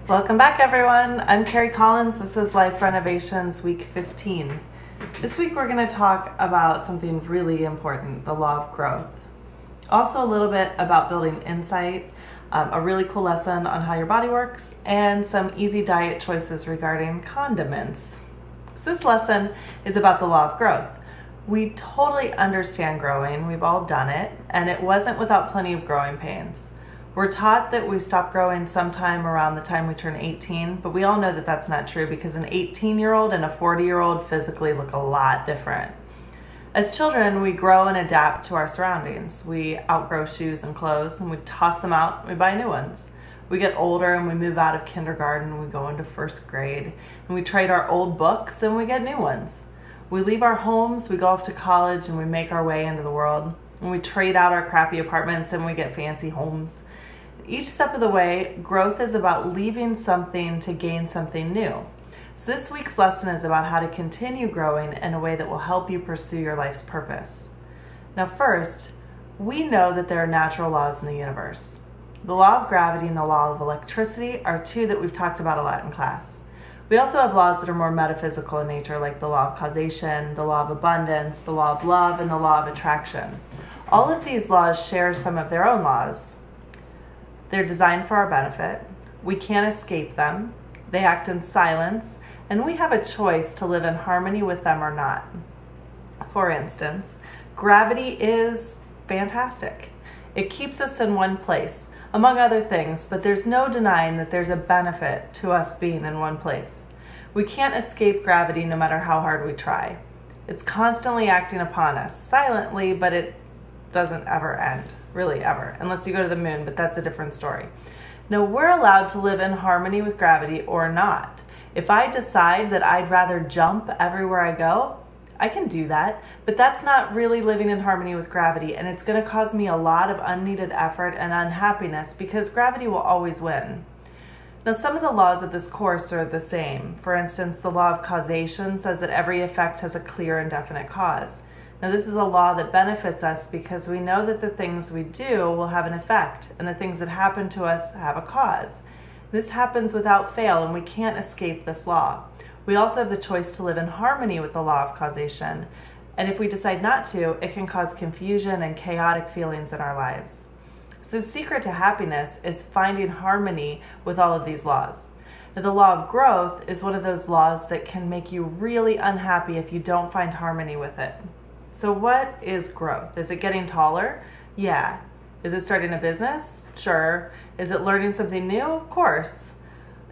Welcome back, everyone. I'm Carrie Collins. This is Life Renovations Week 15. This week we're going to talk about something really important, the law of growth. Also a little bit about building insight, a really cool lesson on how your body works, and some easy diet choices regarding condiments. So this lesson is about the law of growth. We totally understand growing. We've all done it, and it wasn't without plenty of growing pains. We're taught that we stop growing sometime around the time we turn 18, but we all know that that's not true because an 18-year-old and a 40-year-old physically look a lot different. As children, we grow and adapt to our surroundings. We outgrow shoes and clothes, and we toss them out and we buy new ones. We get older and we move out of kindergarten and we go into first grade, and we trade our old books and we get new ones. We leave our homes, we go off to college, and we make our way into the world, and we trade out our crappy apartments and we get fancy homes. Each step of the way, growth is about leaving something to gain something new. So this week's lesson is about how to continue growing in a way that will help you pursue your life's purpose. Now first, we know that there are natural laws in the universe. The law of gravity and the law of electricity are two that we've talked about a lot in class. We also have laws that are more metaphysical in nature, like the law of causation, the law of abundance, the law of love, and the law of attraction. All of these laws share some of their own laws. They're designed for our benefit. We can't escape them. They act in silence, and we have a choice to live in harmony with them or not. For instance, gravity is fantastic. It keeps us in one place, among other things, but there's no denying that there's a benefit to us being in one place. We can't escape gravity no matter how hard we try. It's constantly acting upon us, silently, but it doesn't ever end, really ever, unless you go to the moon, but that's a different story. Now, we're allowed to live in harmony with gravity or not. If I decide that I'd rather jump everywhere I go, I can do that, but that's not really living in harmony with gravity, and it's going to cause me a lot of unneeded effort and unhappiness because gravity will always win. Now, some of the laws of this course are the same. For instance, the law of causation says that every effect has a clear and definite cause. Now, this is a law that benefits us because we know that the things we do will have an effect, and the things that happen to us have a cause. This happens without fail, and we can't escape this law. We also have the choice to live in harmony with the law of causation, and if we decide not to, it can cause confusion and chaotic feelings in our lives. So the secret to happiness is finding harmony with all of these laws. Now, the law of growth is one of those laws that can make you really unhappy if you don't find harmony with it. So what is growth? Is it getting taller? Yeah. Is it starting a business? Sure. Is it learning something new? Of course.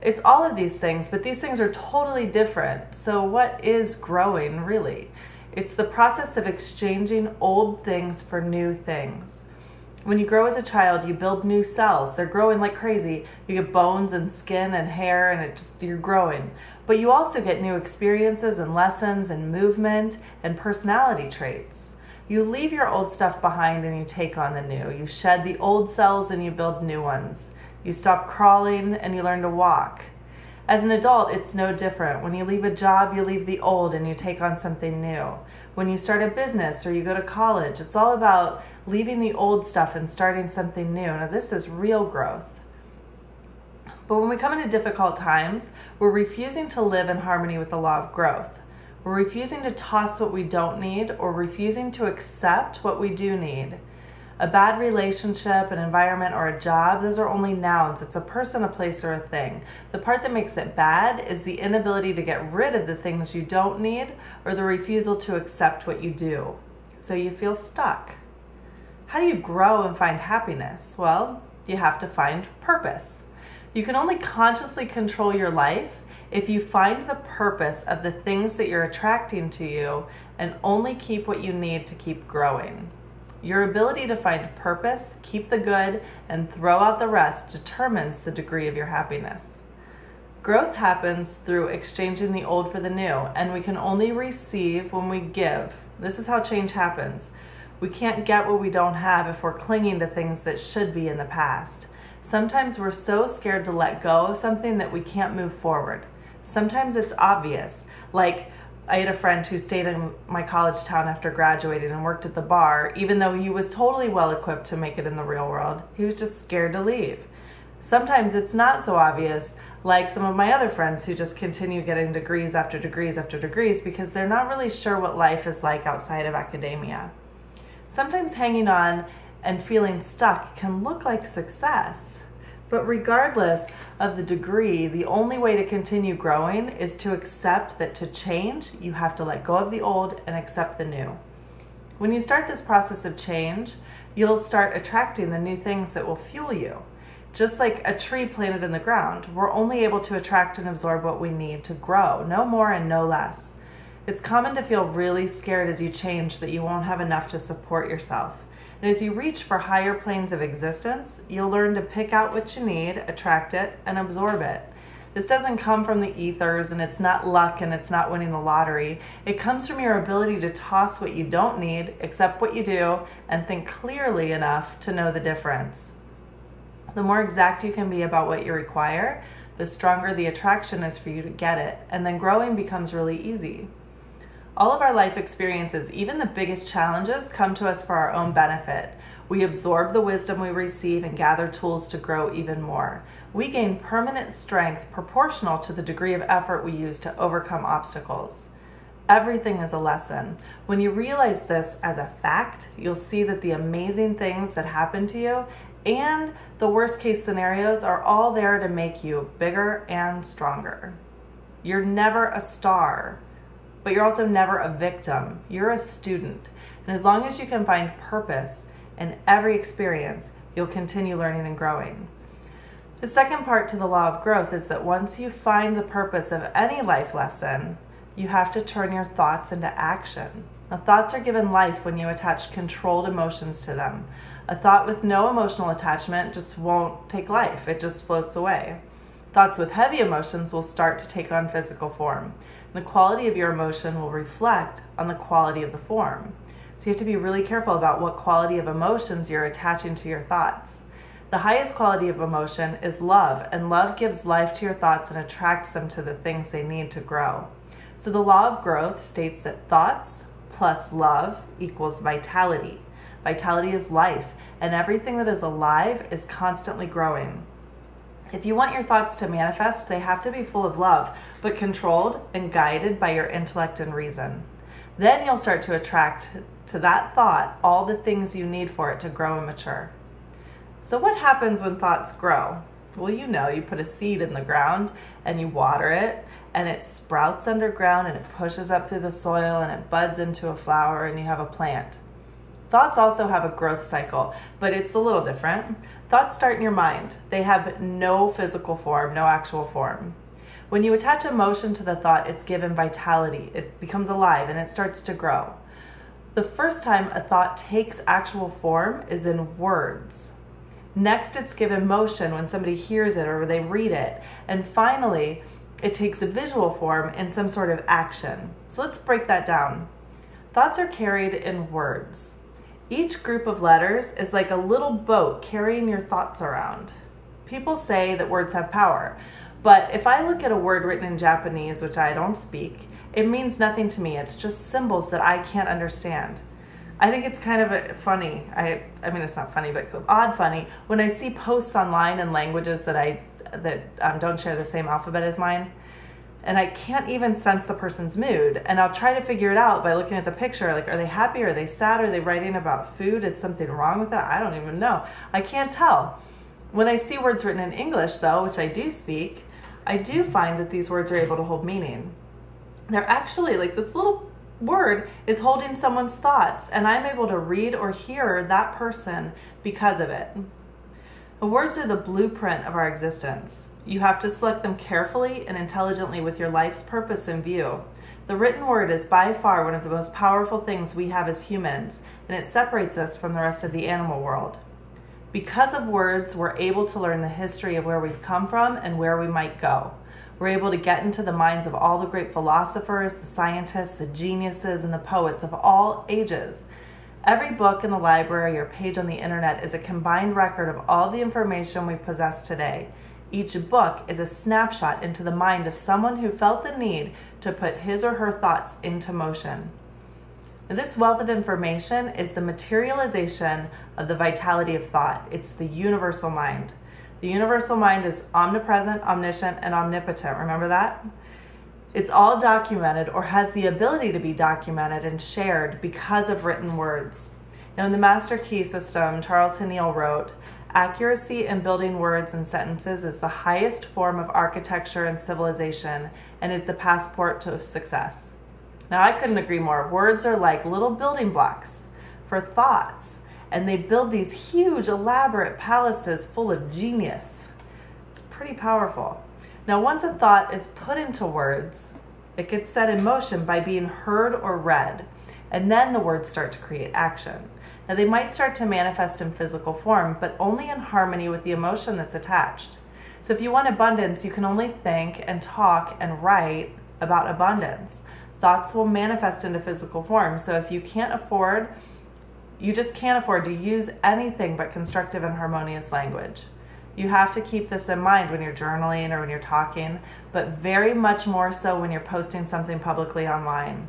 It's all of these things, but these things are totally different. So what is growing, really? It's the process of exchanging old things for new things. When you grow as a child, you build new cells. They're growing like crazy. You get bones and skin and hair, and you're growing. But you also get new experiences and lessons and movement and personality traits. You leave your old stuff behind and you take on the new. You shed the old cells and you build new ones. You stop crawling and you learn to walk. As an adult, it's no different. When you leave a job, you leave the old and you take on something new. When you start a business or you go to college, it's all about leaving the old stuff and starting something new. Now, this is real growth. But when we come into difficult times, we're refusing to live in harmony with the law of growth. We're refusing to toss what we don't need or refusing to accept what we do need. A bad relationship, an environment, or a job, those are only nouns. It's a person, a place, or a thing. The part that makes it bad is the inability to get rid of the things you don't need or the refusal to accept what you do. So you feel stuck. How do you grow and find happiness? Well, you have to find purpose. You can only consciously control your life if you find the purpose of the things that you're attracting to you and only keep what you need to keep growing. Your ability to find purpose, keep the good, and throw out the rest determines the degree of your happiness. Growth happens through exchanging the old for the new, and we can only receive when we give. This is how change happens. We can't get what we don't have if we're clinging to things that should be in the past. Sometimes we're so scared to let go of something that we can't move forward. Sometimes it's obvious, like I had a friend who stayed in my college town after graduating and worked at the bar, even though he was totally well equipped to make it in the real world. He was just scared to leave. Sometimes it's not so obvious, like some of my other friends who just continue getting degrees after degrees after degrees because they're not really sure what life is like outside of academia. Sometimes hanging on and feeling stuck can look like success. But regardless of the degree, the only way to continue growing is to accept that to change, you have to let go of the old and accept the new. When you start this process of change, you'll start attracting the new things that will fuel you. Just like a tree planted in the ground, we're only able to attract and absorb what we need to grow, no more and no less. It's common to feel really scared as you change that you won't have enough to support yourself. And as you reach for higher planes of existence, you'll learn to pick out what you need, attract it, and absorb it. This doesn't come from the ethers, and it's not luck, and it's not winning the lottery. It comes from your ability to toss what you don't need, accept what you do, and think clearly enough to know the difference. The more exact you can be about what you require, the stronger the attraction is for you to get it, and then growing becomes really easy. All of our life experiences, even the biggest challenges, come to us for our own benefit. We absorb the wisdom we receive and gather tools to grow even more. We gain permanent strength proportional to the degree of effort we use to overcome obstacles. Everything is a lesson. When you realize this as a fact, you'll see that the amazing things that happen to you and the worst case scenarios are all there to make you bigger and stronger. You're never a star, but you're also never a victim. You're a student. And as long as you can find purpose in every experience, you'll continue learning and growing. The second part to the law of growth is that once you find the purpose of any life lesson, you have to turn your thoughts into action. Now, thoughts are given life when you attach controlled emotions to them. A thought with no emotional attachment just won't take life. It just floats away. Thoughts with heavy emotions will start to take on physical form. The quality of your emotion will reflect on the quality of the form. So you have to be really careful about what quality of emotions you're attaching to your thoughts. The highest quality of emotion is love, and love gives life to your thoughts and attracts them to the things they need to grow. So the law of growth states that thoughts plus love equals vitality. Vitality is life, and everything that is alive is constantly growing. If you want your thoughts to manifest, they have to be full of love, but controlled and guided by your intellect and reason. Then you'll start to attract to that thought all the things you need for it to grow and mature. So what happens when thoughts grow? Well, you put a seed in the ground and you water it, and it sprouts underground and it pushes up through the soil and it buds into a flower and you have a plant. Thoughts also have a growth cycle, but it's a little different. Thoughts start in your mind. They have no physical form, no actual form. When you attach emotion to the thought, it's given vitality. It becomes alive and it starts to grow. The first time a thought takes actual form is in words. Next, it's given motion when somebody hears it or they read it. And finally, it takes a visual form in some sort of action. So let's break that down. Thoughts are carried in words. Each group of letters is like a little boat carrying your thoughts around. People say that words have power, but if I look at a word written in Japanese, which I don't speak, it means nothing to me. It's just symbols that I can't understand. I think it's kind of funny. I mean, it's not funny, but odd funny when I see posts online in languages that don't share the same alphabet as mine, and I can't even sense the person's mood. And I'll try to figure it out by looking at the picture. Like, are they happy? Are they sad? Are they writing about food? Is something wrong with it? I don't even know. I can't tell. When I see words written in English, though, which I do speak, I do find that these words are able to hold meaning. They're actually like this little word is holding someone's thoughts, and I'm able to read or hear that person because of it. The words are the blueprint of our existence. You have to select them carefully and intelligently with your life's purpose in view. The written word is by far one of the most powerful things we have as humans, and it separates us from the rest of the animal world. Because of words, we're able to learn the history of where we've come from and where we might go. We're able to get into the minds of all the great philosophers, the scientists, the geniuses, and the poets of all ages. Every book in the library or page on the internet is a combined record of all the information we possess today. Each book is a snapshot into the mind of someone who felt the need to put his or her thoughts into motion. This wealth of information is the materialization of the vitality of thought. It's the universal mind. The universal mind is omnipresent, omniscient, and omnipotent. Remember that? It's all documented or has the ability to be documented and shared because of written words. Now, in the Master Key System, Charles Heniel wrote, "Accuracy in building words and sentences is the highest form of architecture and civilization and is the passport to success." Now, I couldn't agree more. Words are like little building blocks for thoughts, and they build these huge, elaborate palaces full of genius. It's pretty powerful. Now, once a thought is put into words, it gets set in motion by being heard or read, and then the words start to create action. Now, they might start to manifest in physical form, but only in harmony with the emotion that's attached. So if you want abundance, you can only think and talk and write about abundance. Thoughts will manifest into physical form. So if you just can't afford to use anything but constructive and harmonious language. You have to keep this in mind when you're journaling or when you're talking, but very much more so when you're posting something publicly online.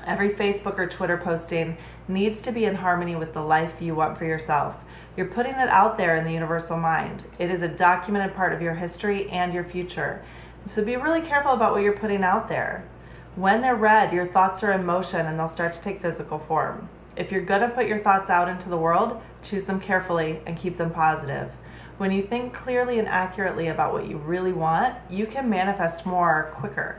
Every Facebook or Twitter posting needs to be in harmony with the life you want for yourself. You're putting it out there in the universal mind. It is a documented part of your history and your future. So be really careful about what you're putting out there. When they're read, your thoughts are in motion and they'll start to take physical form. If you're going to put your thoughts out into the world, choose them carefully and keep them positive. When you think clearly and accurately about what you really want, you can manifest more quicker.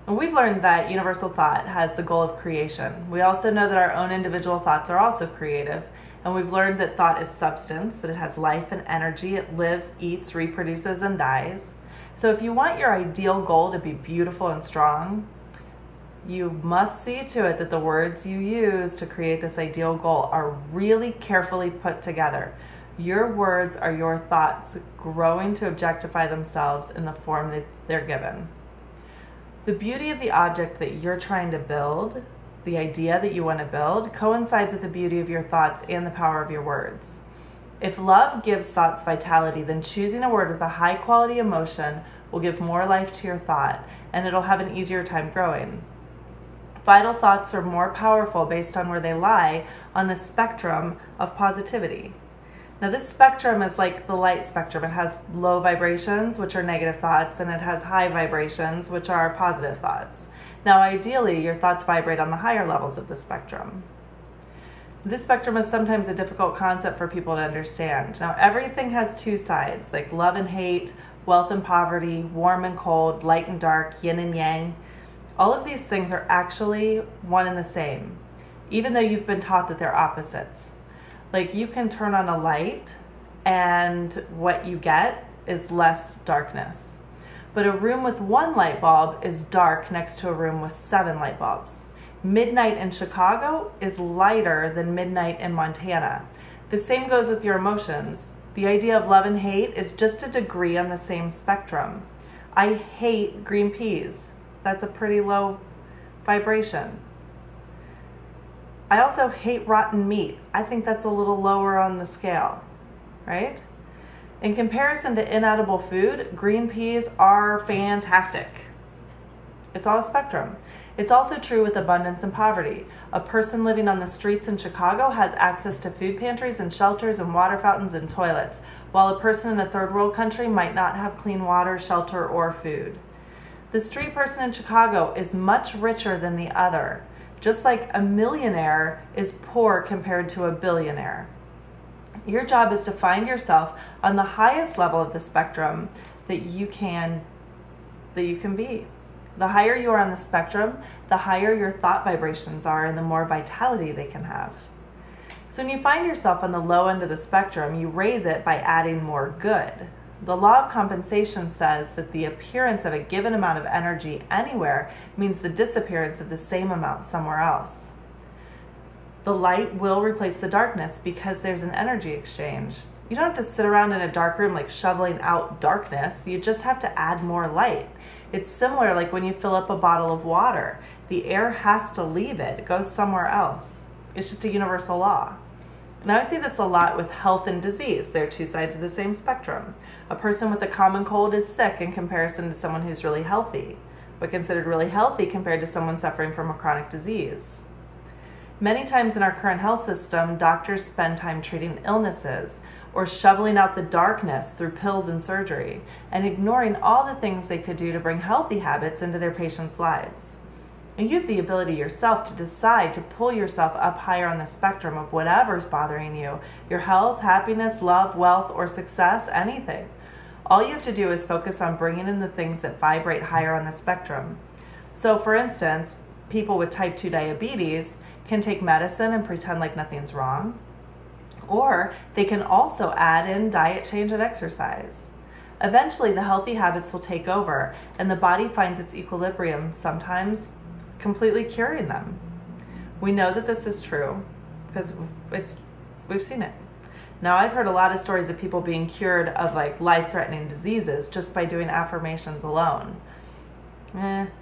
And we've learned that universal thought has the goal of creation. We also know that our own individual thoughts are also creative. And we've learned that thought is substance, that it has life and energy. It lives, eats, reproduces, and dies. So if you want your ideal goal to be beautiful and strong, you must see to it that the words you use to create this ideal goal are really carefully put together. Your words are your thoughts growing to objectify themselves in the form that they're given. The beauty of the object that you're trying to build, the idea that you want to build, coincides with the beauty of your thoughts and the power of your words. If love gives thoughts vitality, then choosing a word with a high quality emotion will give more life to your thought, and it'll have an easier time growing. Vital thoughts are more powerful based on where they lie on the spectrum of positivity. Now, this spectrum is like the light spectrum. It has low vibrations, which are negative thoughts, and it has high vibrations, which are positive thoughts. Now, ideally, your thoughts vibrate on the higher levels of the spectrum. This spectrum is sometimes a difficult concept for people to understand. Now, everything has two sides, like love and hate, wealth and poverty, warm and cold, light and dark, yin and yang. All of these things are actually one and the same, even though you've been taught that they're opposites. Like, you can turn on a light and what you get is less darkness. But a room with one light bulb is dark next to a room with 7 light bulbs. Midnight in Chicago is lighter than midnight in Montana. The same goes with your emotions. The idea of love and hate is just a degree on the same spectrum. I hate green peas. That's a pretty low vibration. I also hate rotten meat. I think that's a little lower on the scale, right? In comparison to inedible food, green peas are fantastic. It's all a spectrum. It's also true with abundance and poverty. A person living on the streets in Chicago has access to food pantries and shelters and water fountains and toilets, while a person in a third world country might not have clean water, shelter, or food. The street person in Chicago is much richer than the other, just like a millionaire is poor compared to a billionaire. Your job is to find yourself on the highest level of the spectrum that you can be. The higher you are on the spectrum, the higher your thought vibrations are and the more vitality they can have. So when you find yourself on the low end of the spectrum, you raise it by adding more good. The law of compensation says that the appearance of a given amount of energy anywhere means the disappearance of the same amount somewhere else. The light will replace the darkness because there's an energy exchange. You don't have to sit around in a dark room like shoveling out darkness. You just have to add more light. It's similar like when you fill up a bottle of water. The air has to leave it. It goes somewhere else. It's just a universal law. Now, I see this a lot with health and disease. They're two sides of the same spectrum. A person with a common cold is sick in comparison to someone who's really healthy, but considered really healthy compared to someone suffering from a chronic disease. Many times in our current health system, doctors spend time treating illnesses or shoveling out the darkness through pills and surgery, and ignoring all the things they could do to bring healthy habits into their patients' lives. And you have the ability yourself to decide to pull yourself up higher on the spectrum of whatever's bothering you, your health, happiness, love, wealth, or success, anything. All you have to do is focus on bringing in the things that vibrate higher on the spectrum. So for instance, people with type 2 diabetes can take medicine and pretend like nothing's wrong, or they can also add in diet change and exercise. Eventually, the healthy habits will take over and the body finds its equilibrium, sometimes completely curing them. We know that this is true because we've seen it. Now, I've heard a lot of stories of people being cured of like life-threatening diseases just by doing affirmations alone.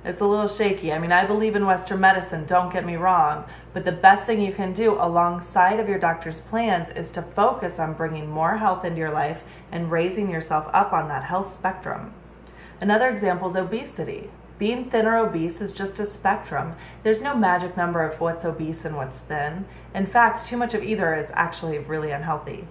It's a little shaky. I mean, I believe in Western medicine, don't get me wrong, but the best thing you can do alongside of your doctor's plans is to focus on bringing more health into your life and raising yourself up on that health spectrum. Another example is obesity. Being thin or obese is just a spectrum. There's no magic number of what's obese and what's thin. In fact, too much of either is actually really unhealthy.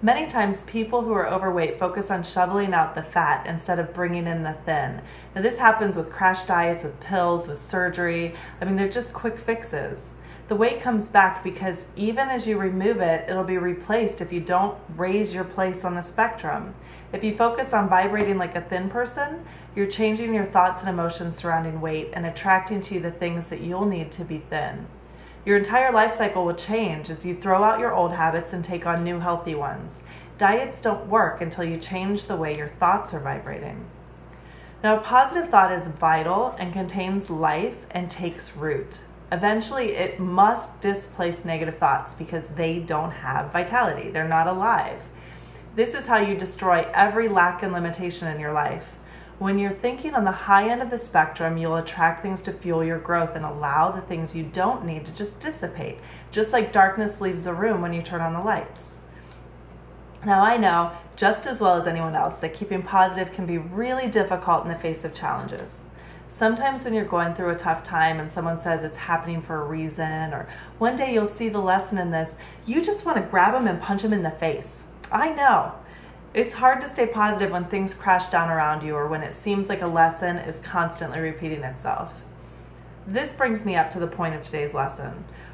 Many times people who are overweight focus on shoveling out the fat instead of bringing in the thin. Now this happens with crash diets, with pills, with surgery. I mean, they're just quick fixes. The weight comes back because even as you remove it, it'll be replaced if you don't raise your place on the spectrum. If you focus on vibrating like a thin person, you're changing your thoughts and emotions surrounding weight and attracting to you the things that you'll need to be thin. Your entire life cycle will change as you throw out your old habits and take on new healthy ones. Diets don't work until you change the way your thoughts are vibrating. Now, a positive thought is vital and contains life and takes root. Eventually, it must displace negative thoughts because they don't have vitality. They're not alive. This is how you destroy every lack and limitation in your life. When you're thinking on the high end of the spectrum, you'll attract things to fuel your growth and allow the things you don't need to just dissipate, just like darkness leaves a room when you turn on the lights. Now, I know just as well as anyone else that keeping positive can be really difficult in the face of challenges. Sometimes when you're going through a tough time and someone says it's happening for a reason, or one day you'll see the lesson in this, you just want to grab them and punch them in the face. I know. It's hard to stay positive when things crash down around you or when it seems like a lesson is constantly repeating itself. This brings me up to the point of today's lesson.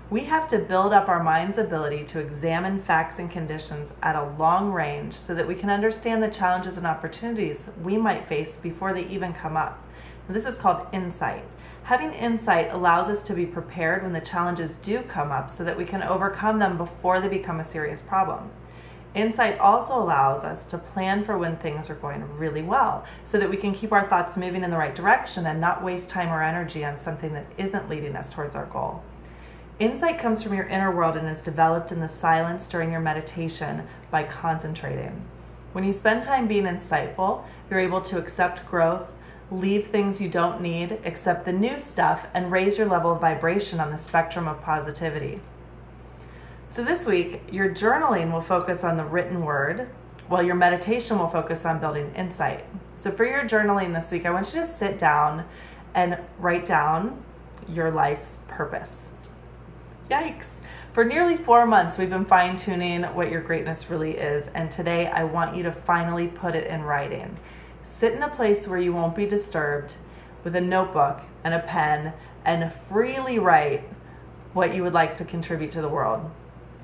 We have to build up our mind's ability to examine facts and conditions at a long range so that we can understand the challenges and opportunities we might face before they even come up. And this is called insight. Having insight allows us to be prepared when the challenges do come up so that we can overcome them before they become a serious problem. Insight also allows us to plan for when things are going really well so that we can keep our thoughts moving in the right direction and not waste time or energy on something that isn't leading us towards our goal. Insight comes from your inner world and is developed in the silence during your meditation by concentrating. When you spend time being insightful, you're able to accept growth, leave things you don't need, accept the new stuff, and raise your level of vibration on the spectrum of positivity. So this week, your journaling will focus on the written word, while your meditation will focus on building insight. So for your journaling this week, I want you to sit down and write down your life's purpose. Yikes. For nearly 4 months, we've been fine-tuning what your greatness really is, and today I want you to finally put it in writing. Sit in a place where you won't be disturbed with a notebook and a pen and freely write what you would like to contribute to the world,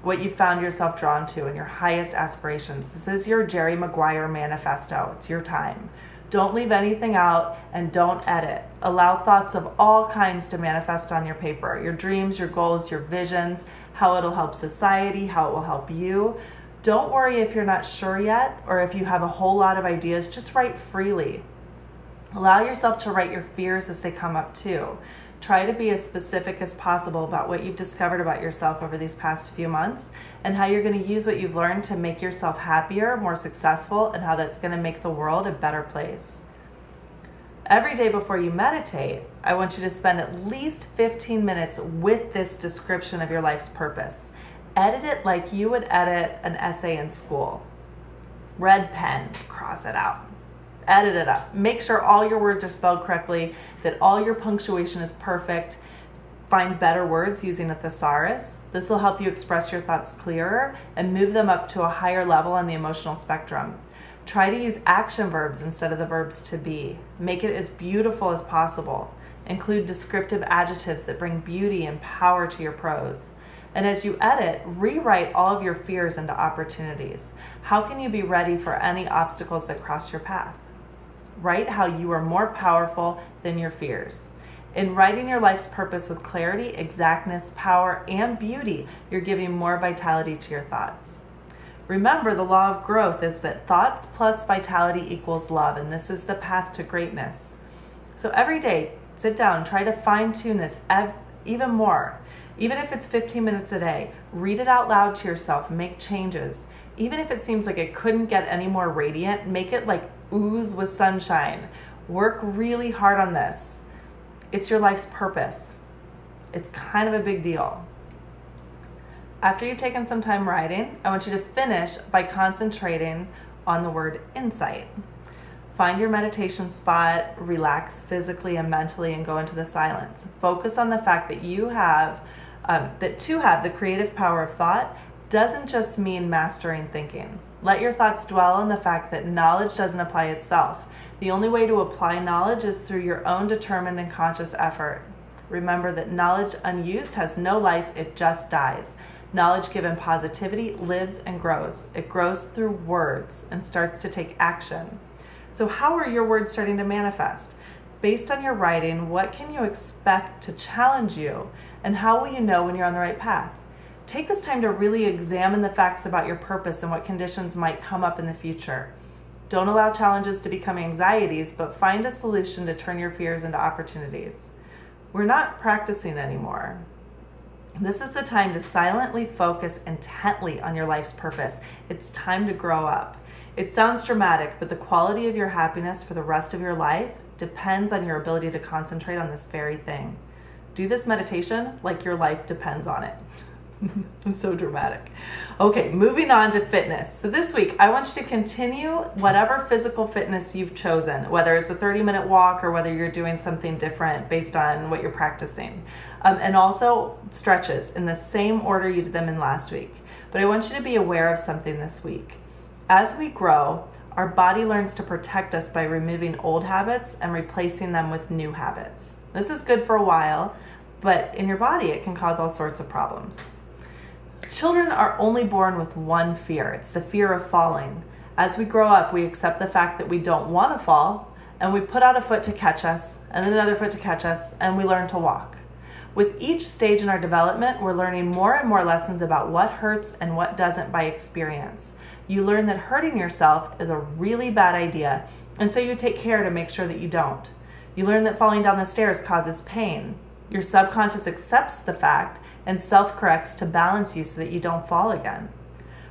what you found yourself drawn to, and your highest aspirations. This is your Jerry Maguire manifesto. It's your time. Don't leave anything out and don't edit. Allow thoughts of all kinds to manifest on your paper. Your dreams, your goals, your visions, how it'll help society, how it will help you. Don't worry if you're not sure yet or if you have a whole lot of ideas. Just write freely. Allow yourself to write your fears as they come up too. Try to be as specific as possible about what you've discovered about yourself over these past few months and how you're going to use what you've learned to make yourself happier, more successful, and how that's going to make the world a better place. Every day before you meditate, I want you to spend at least 15 minutes with this description of your life's purpose. Edit it like you would edit an essay in school. Red pen, cross it out. Edit it up. Make sure all your words are spelled correctly, that all your punctuation is perfect. find better words using a thesaurus. This will help you express your thoughts clearer and move them up to a higher level on the emotional spectrum. Try to use action verbs instead of the verbs to be. Make it as beautiful as possible. Include descriptive adjectives that bring beauty and power to your prose. And as you edit, rewrite all of your fears into opportunities. How can you be ready for any obstacles that cross your path? Write how you are more powerful than your fears. In writing your life's purpose with clarity, exactness, power, and beauty, you're giving more vitality to your thoughts. Remember, the law of growth is that thoughts plus vitality equals love, and this is the path to greatness. So every day, sit down, try to fine-tune this even more. Even if it's 15 minutes a day, read it out loud to yourself, make changes. Even if it seems like it couldn't get any more radiant, make it like ooze with sunshine. Work really hard on this. It's your life's purpose. It's kind of a big deal. After you've taken some time writing, I want you to finish by concentrating on the word insight. Find your meditation spot, relax physically and mentally, and go into the silence. Focus on the fact that to have the creative power of thought doesn't just mean mastering thinking. Let your thoughts dwell on the fact that knowledge doesn't apply itself. The only way to apply knowledge is through your own determined and conscious effort. Remember that knowledge unused has no life, it just dies. Knowledge given positivity lives and grows. It grows through words and starts to take action. So how are your words starting to manifest? Based on your writing, what can you expect to challenge you, and how will you know when you're on the right path? Take this time to really examine the facts about your purpose and what conditions might come up in the future. Don't allow challenges to become anxieties, but find a solution to turn your fears into opportunities. We're not practicing anymore. This is the time to silently focus intently on your life's purpose. It's time to grow up. It sounds dramatic, but the quality of your happiness for the rest of your life depends on your ability to concentrate on this very thing. Do this meditation like your life depends on it. I'm so dramatic. Okay, moving on to fitness. So this week, I want you to continue whatever physical fitness you've chosen, whether it's a 30-minute walk or whether you're doing something different based on what you're practicing. And also stretches in the same order you did them in last week. But I want you to be aware of something this week. As we grow, our body learns to protect us by removing old habits and replacing them with new habits. This is good for a while, but in your body, it can cause all sorts of problems. Children are only born with one fear. It's the fear of falling. As we grow up, we accept the fact that we don't want to fall, and we put out a foot to catch us, and then another foot to catch us, and we learn to walk. With each stage in our development, we're learning more and more lessons about what hurts and what doesn't by experience. You learn that hurting yourself is a really bad idea, and so you take care to make sure that you don't. You learn that falling down the stairs causes pain. Your subconscious accepts the fact and self-corrects to balance you so that you don't fall again.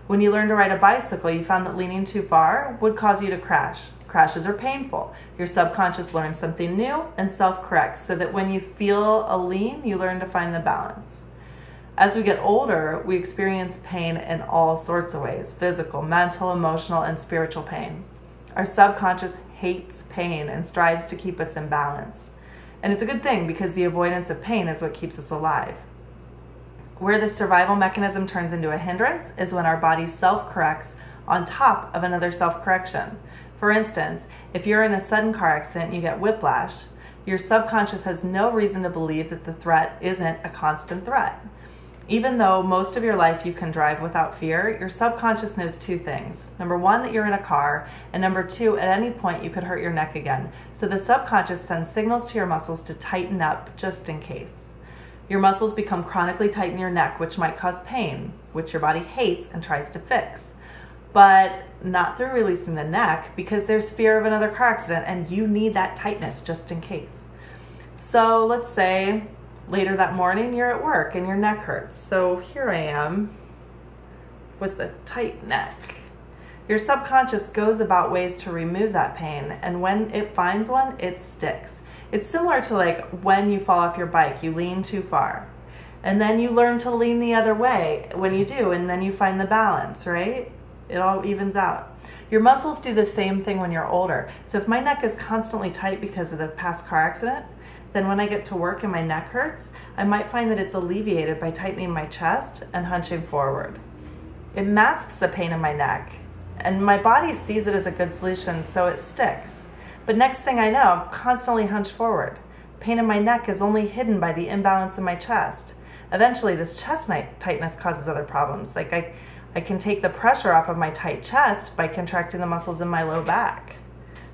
When you learn to ride a bicycle, you found that leaning too far would cause you to crash. Crashes are painful. Your subconscious learns something new and self-corrects so that when you feel a lean, you learn to find the balance. As we get older, we experience pain in all sorts of ways: physical, mental, emotional, and spiritual pain. Our subconscious hates pain and strives to keep us in balance. And it's a good thing because the avoidance of pain is what keeps us alive. Where the survival mechanism turns into a hindrance is when our body self-corrects on top of another self-correction. For instance, if you're in a sudden car accident and you get whiplash, your subconscious has no reason to believe that the threat isn't a constant threat. Even though most of your life you can drive without fear, your subconscious knows two things. Number one, that you're in a car, and number two, at any point you could hurt your neck again. So the subconscious sends signals to your muscles to tighten up just in case. Your muscles become chronically tight in your neck, which might cause pain, which your body hates and tries to fix. But not through releasing the neck, because there's fear of another car accident and you need that tightness just in case. So let's say later that morning you're at work and your neck hurts. So here I am with the tight neck. Your subconscious goes about ways to remove that pain, and when it finds one, it sticks. It's similar to like when you fall off your bike, you lean too far. And then you learn to lean the other way when you do, and then you find the balance, right? It all evens out. Your muscles do the same thing when you're older. So if my neck is constantly tight because of the past car accident, then when I get to work and my neck hurts, I might find that it's alleviated by tightening my chest and hunching forward. It masks the pain in my neck, and my body sees it as a good solution, so it sticks. But next thing I know, I'm constantly hunched forward. Pain in my neck is only hidden by the imbalance in my chest. Eventually, this chest tightness causes other problems. Like I can take the pressure off of my tight chest by contracting the muscles in my low back.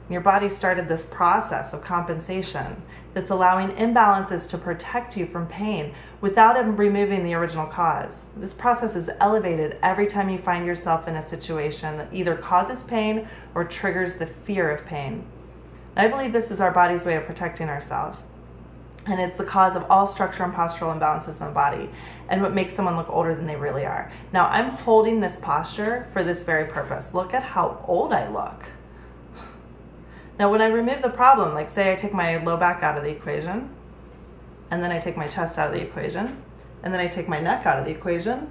Your body started this process of compensation that's allowing imbalances to protect you from pain without removing the original cause. This process is elevated every time you find yourself in a situation that either causes pain or triggers the fear of pain. I believe this is our body's way of protecting ourselves. And it's the cause of all structural and postural imbalances in the body and what makes someone look older than they really are. Now, I'm holding this posture for this very purpose. Look at how old I look. Now, when I remove the problem, like say I take my low back out of the equation, and then I take my chest out of the equation, and then I take my neck out of the equation,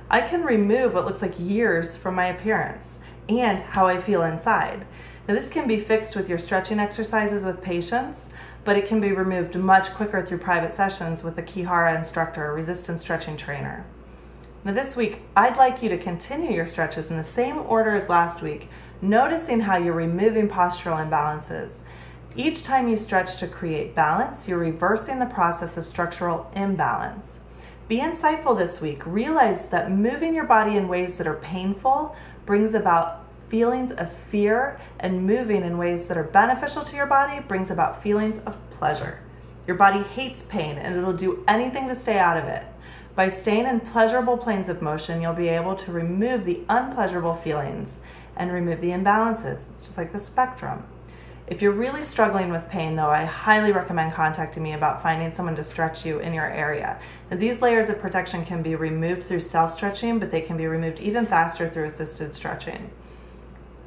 I can remove what looks like years from my appearance and how I feel inside. Now, this can be fixed with your stretching exercises with patience, but it can be removed much quicker through private sessions with a Kihara instructor or resistance stretching trainer. Now this week, I'd like you to continue your stretches in the same order as last week, noticing how you're removing postural imbalances. Each time you stretch to create balance, you're reversing the process of structural imbalance. Be insightful this week. Realize that moving your body in ways that are painful brings about feelings of fear, and moving in ways that are beneficial to your body brings about feelings of pleasure. Your body hates pain and it'll do anything to stay out of it. By staying in pleasurable planes of motion, you'll be able to remove the unpleasurable feelings and remove the imbalances. It's just like the spectrum. If you're really struggling with pain, though, I highly recommend contacting me about finding someone to stretch you in your area. Now, these layers of protection can be removed through self-stretching, but they can be removed even faster through assisted stretching.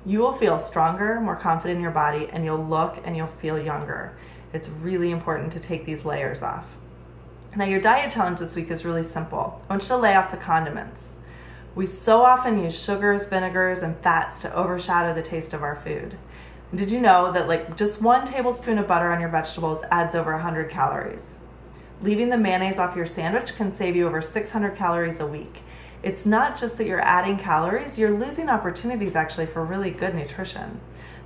You will feel stronger, more confident in your body, and you'll look and you'll feel younger. It's really important to take these layers off. Now, your diet challenge this week is really simple. I want you to lay off the condiments. We so often use sugars, vinegars, and fats to overshadow the taste of our food. And did you know that just 1 tablespoon of butter on your vegetables adds over 100 calories? Leaving the mayonnaise off your sandwich can save you over 600 calories a week. It's not just that you're adding calories, you're losing opportunities actually for really good nutrition.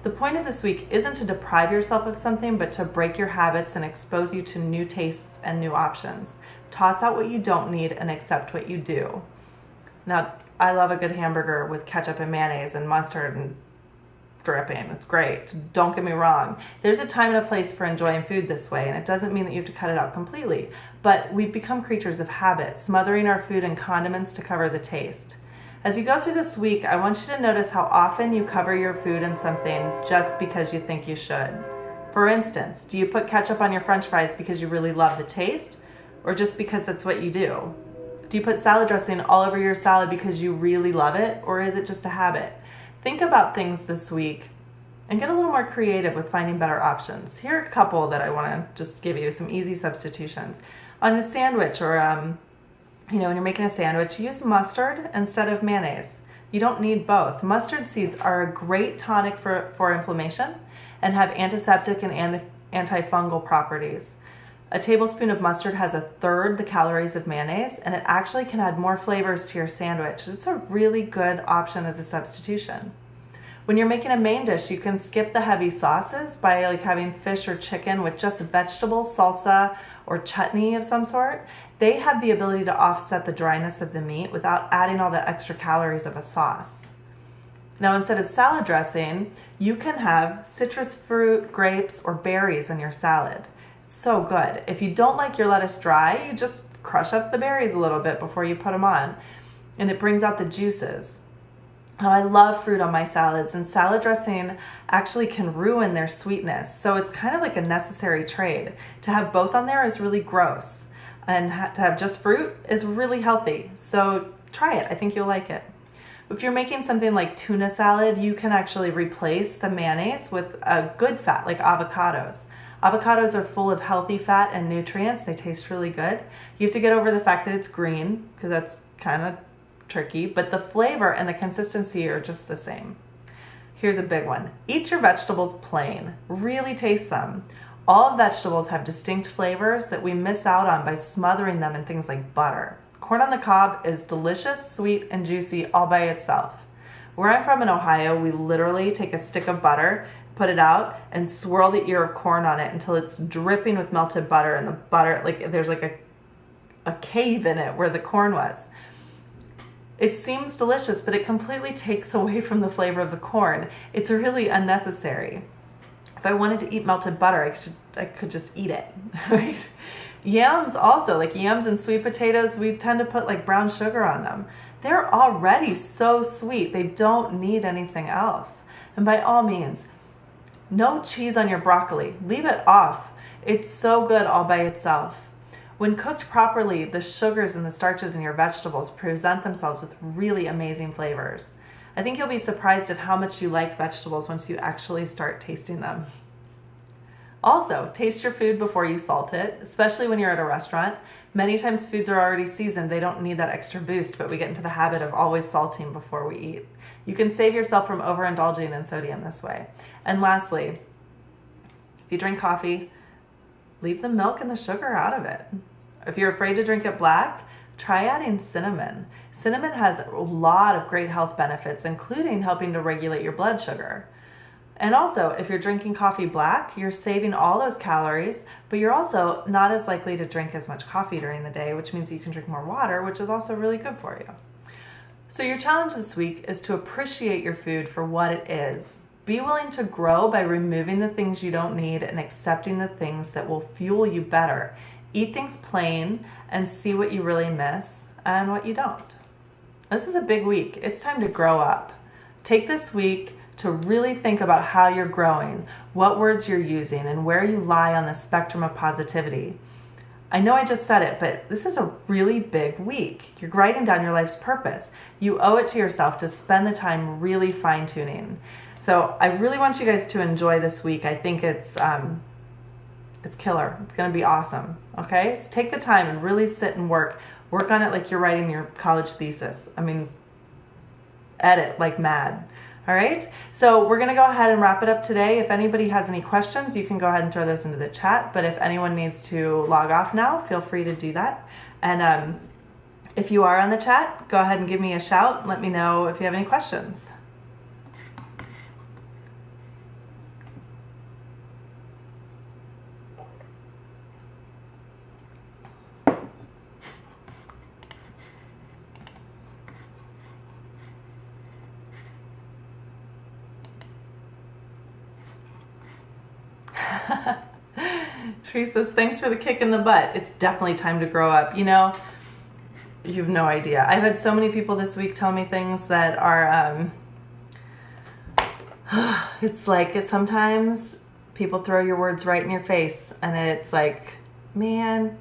The point of this week isn't to deprive yourself of something, but to break your habits and expose you to new tastes and new options. Toss out what you don't need and accept what you do. Now, I love a good hamburger with ketchup and mayonnaise and mustard and dripping. It's great. Don't get me wrong. There's a time and a place for enjoying food this way, and it doesn't mean that you have to cut it out completely. But we've become creatures of habit, smothering our food in condiments to cover the taste. As you go through this week, I want you to notice how often you cover your food in something just because you think you should. For instance, do you put ketchup on your French fries because you really love the taste, or just because that's what you do? Do you put salad dressing all over your salad because you really love it, or is it just a habit? Think about things this week and get a little more creative with finding better options. Here are a couple that I want to just give you some easy substitutions. On a sandwich or, when you're making a sandwich, use mustard instead of mayonnaise. You don't need both. Mustard seeds are a great tonic for inflammation and have antiseptic and antifungal properties. A tablespoon of mustard has 1/3 the calories of mayonnaise, and it actually can add more flavors to your sandwich. It's a really good option as a substitution. When you're making a main dish, you can skip the heavy sauces by having fish or chicken with just vegetables, salsa, or chutney of some sort. They have the ability to offset the dryness of the meat without adding all the extra calories of a sauce. Now, instead of salad dressing, you can have citrus fruit, grapes, or berries in your salad. So good. If you don't like your lettuce dry, you just crush up the berries a little bit before you put them on, and it brings out the juices. Now, I love fruit on my salads, and salad dressing actually can ruin their sweetness, so it's kind of like a necessary trade. To have both on there is really gross, and to have just fruit is really healthy, so try it. I think you'll like it. If you're making something like tuna salad, you can actually replace the mayonnaise with a good fat like avocados. Avocados are full of healthy fat and nutrients. They taste really good. You have to get over the fact that it's green because that's kind of tricky, but the flavor and the consistency are just the same. Here's a big one. Eat your vegetables plain. Really taste them. All vegetables have distinct flavors that we miss out on by smothering them in things like butter. Corn on the cob is delicious, sweet, and juicy all by itself. Where I'm from in Ohio, we literally take a stick of butter, put it out, and swirl the ear of corn on it until it's dripping with melted butter, and the butter, like there's like a cave in it where the corn was. It seems delicious, but it completely takes away from the flavor of the corn. It's really unnecessary. If I wanted to eat melted butter, I could just eat it, right? Yams also, like yams and sweet potatoes, we tend to put like brown sugar on them. They're already so sweet, they don't need anything else. And by all means, no cheese on your broccoli. Leave it off. It's so good all by itself. When cooked properly, the sugars and the starches in your vegetables present themselves with really amazing flavors. I think you'll be surprised at how much you like vegetables once you actually start tasting them. Also, taste your food before you salt it, especially when you're at a restaurant. Many times foods are already seasoned, they don't need that extra boost, but we get into the habit of always salting before we eat. You can save yourself from overindulging in sodium this way. And lastly, if you drink coffee, leave the milk and the sugar out of it. If you're afraid to drink it black, try adding cinnamon. Cinnamon has a lot of great health benefits, including helping to regulate your blood sugar. And also, if you're drinking coffee black, you're saving all those calories, but you're also not as likely to drink as much coffee during the day, which means you can drink more water, which is also really good for you. So your challenge this week is to appreciate your food for what it is. Be willing to grow by removing the things you don't need and accepting the things that will fuel you better. Eat things plain and see what you really miss and what you don't. This is a big week. It's time to grow up. Take this week to really think about how you're growing, what words you're using, and where you lie on the spectrum of positivity. I know I just said it, but this is a really big week. You're writing down your life's purpose. You owe it to yourself to spend the time really fine-tuning. So I really want you guys to enjoy this week. I think it's killer. It's going to be awesome. Okay? So take the time and really sit and work. Work on it like you're writing your college thesis. I mean, edit like mad. All right? So we're going to go ahead and wrap it up today. If anybody has any questions, you can go ahead and throw those into the chat. But if anyone needs to log off now, feel free to do that. And if you are on the chat, go ahead and give me a shout. Let me know if you have any questions. Teresa says, thanks for the kick in the butt. It's definitely time to grow up. You know, you have no idea. I've had so many people this week tell me things that are, it's like sometimes people throw your words right in your face and it's like, man,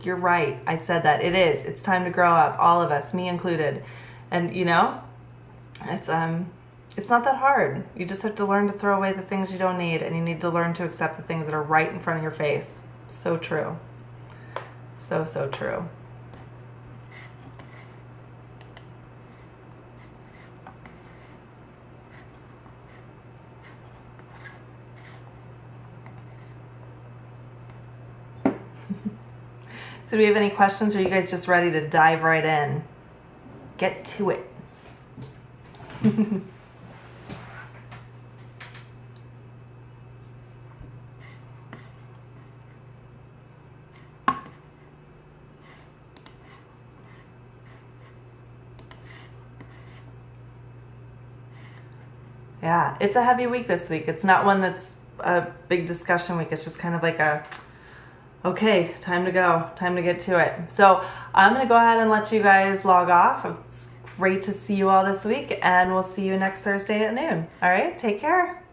you're right. I said that. It is. It's time to grow up. All of us, me included. And you know, it's not that hard. You just have to learn to throw away the things you don't need, and you need to learn to accept the things that are right in front of your face. So true. So, so true. So do we have any questions, or are you guys just ready to dive right in? Get to it. Yeah, it's a heavy week this week. It's not one that's a big discussion week. It's just kind of like okay, time to go, time to get to it. So I'm going to go ahead and let you guys log off. It's great to see you all this week, and we'll see you next Thursday at noon. All right, take care.